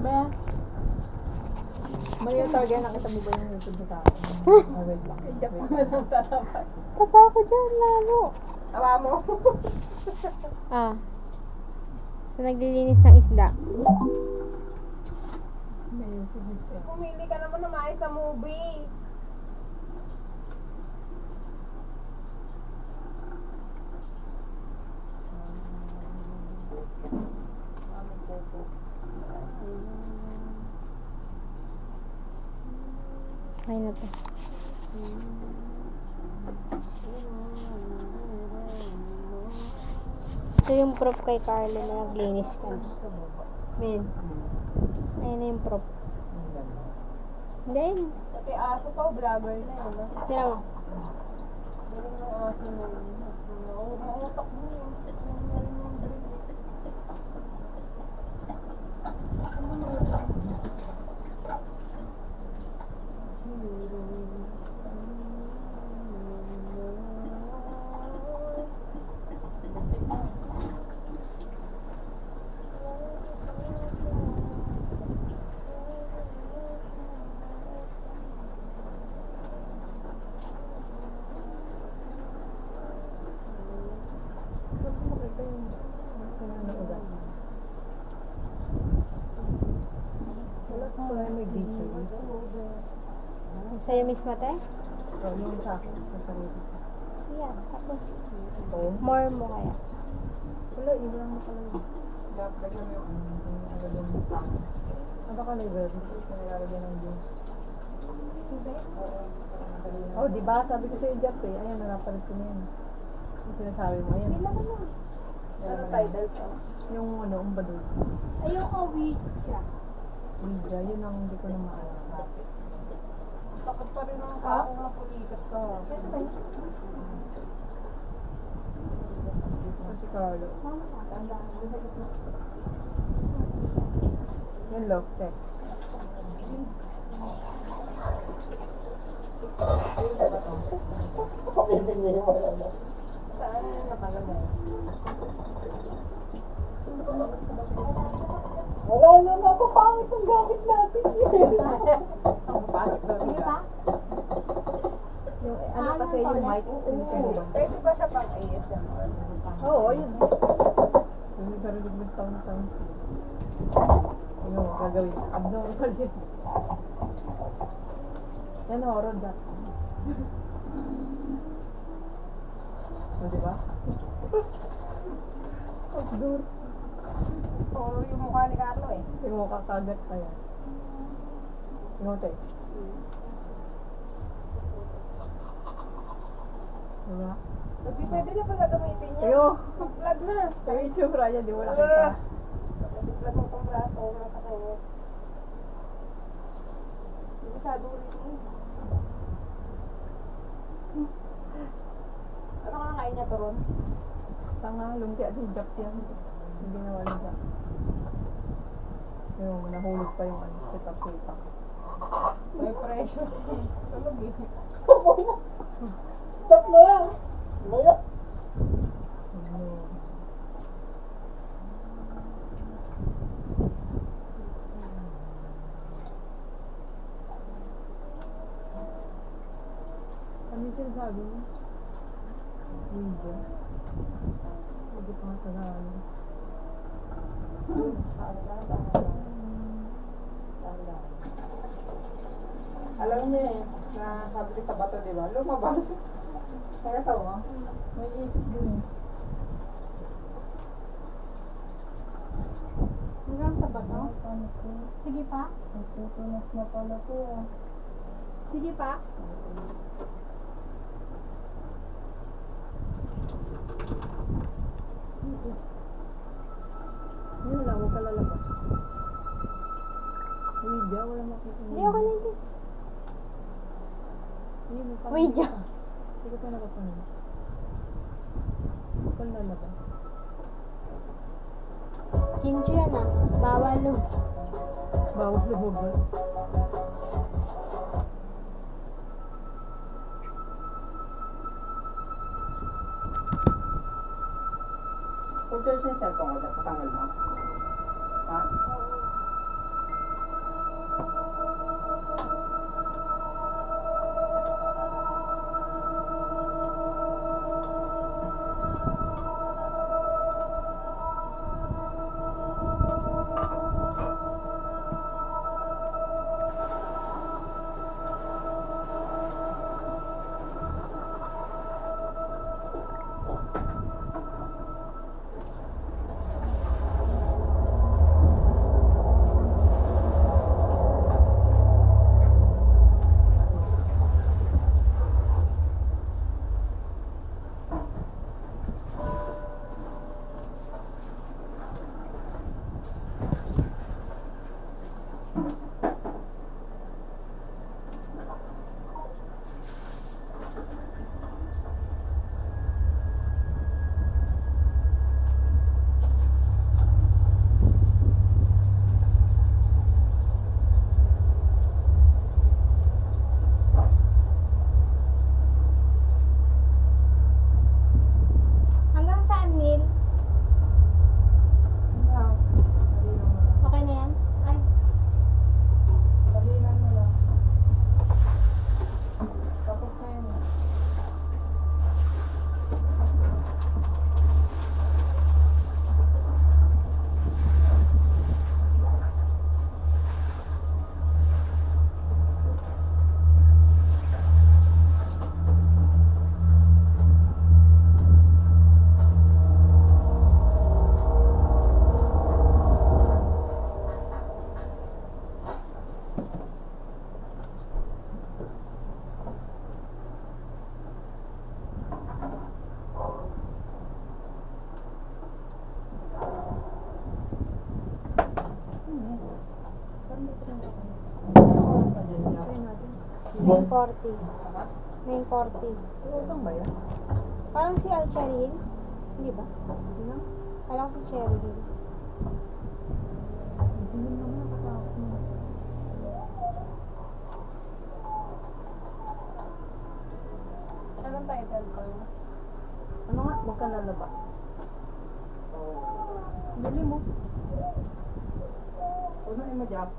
Ba? Maria talaga nakita mo ba yung YouTube ni Kako? Wait lang. Diyan mo na lang tatapat. Tapa ako dyan, lalo. Awa mo. Ah. So, naglilinis ng isda. Pumili ka naman na maayos sa movie. Ay na to. Ito yung prop kay Carlo na naglinis ka na. Min. Ayun na yung prop. Hindi, ayun. Pati aso pa, vlogger na yun. Tira mo. Galing ng aso na yun. Mautak mo yun. Sa'yo mismo, te? Yung sa akin, sa sarili. Yeah, tapos Oo. more mo kaya. Wala, iwan mo pala yun. Lagyan mo yung nalagyan mo sa akin. Ano ka nag-verb? Nilalagyan ng juice. Oh, di ba? Sabi ko sa'yo, Jeff eh. Ayan, nanapalit ko na yan. Yung sinasabi mo, ayan. May laman lang. Ano tidal ka? Yung ano, umbadol. Ay, yung owi. Widya, yun ang hindi ko na maalala. Sakit pa rin ang ako nga pulikat ka. Ito si Carlo. Yan, love, text. Saan yung nakalagay? Wala na, mapapangit ang gamit natin. Ang pangit na Hindi pa? yung, ano kasi yung mic, pwede ba siya pang ASMR? Oo, yun. Hindi ka rin nagmitaw na sound. Ano mo, gagawin? Abnormal yun. Yan, horror that. O, diba? Outdoor. Horror yung mukha ni Carlo eh. Yung mukha kagat pa yan. Inote. Diba? Hindi pwede na pala gamitin niya. Ayo! Mag-vlog na. Sa YouTube niya, di mo nakita. Mag-vlog mo pang braso, wala ka kayo. Hindi masyado ulit mo. Ano ka nakain niya to ron? Tanga, lumpia din jack yan. Hindi na wala jack. Yung nahulog pa yung sit-up. May precious. Ano ba? Stop mo yan! Maya! Ano yung sinasabi mo? Hindi. Hindi pa nga tagaan. Alam niya eh, na sabi ko sa bato, di ba? Lumabas. Kaya tawa. May isip din eh. Hanggang sa bato? Sige pa? Nagtutunas na pala ko ah. Sige pa? Yun lang, huwag ka lalabas. Widya, wala makikita. Hindi, okay lang din. Yun, Widya. Hindi ko pa nakapanood. Huwag kang lalabas. Kimchi yan ah. Bawal no. Bawal lumabas. Kung charge na yung cellphone ko, patanggal mo. Ha? Hanggang saan, Mil? Okay na yan? Ay, Sabihin mo lang. Tapos na yun. try natin. 940. 940. Saan ba yan? Parang si Cherry Hill. Hindi ba? Kala ko si Cherry Hill. Hindi naman nakatakot mo. Anong title ko? Ano nga? Huwag ka lalabas. Dali mo. Huwag na i-madjap.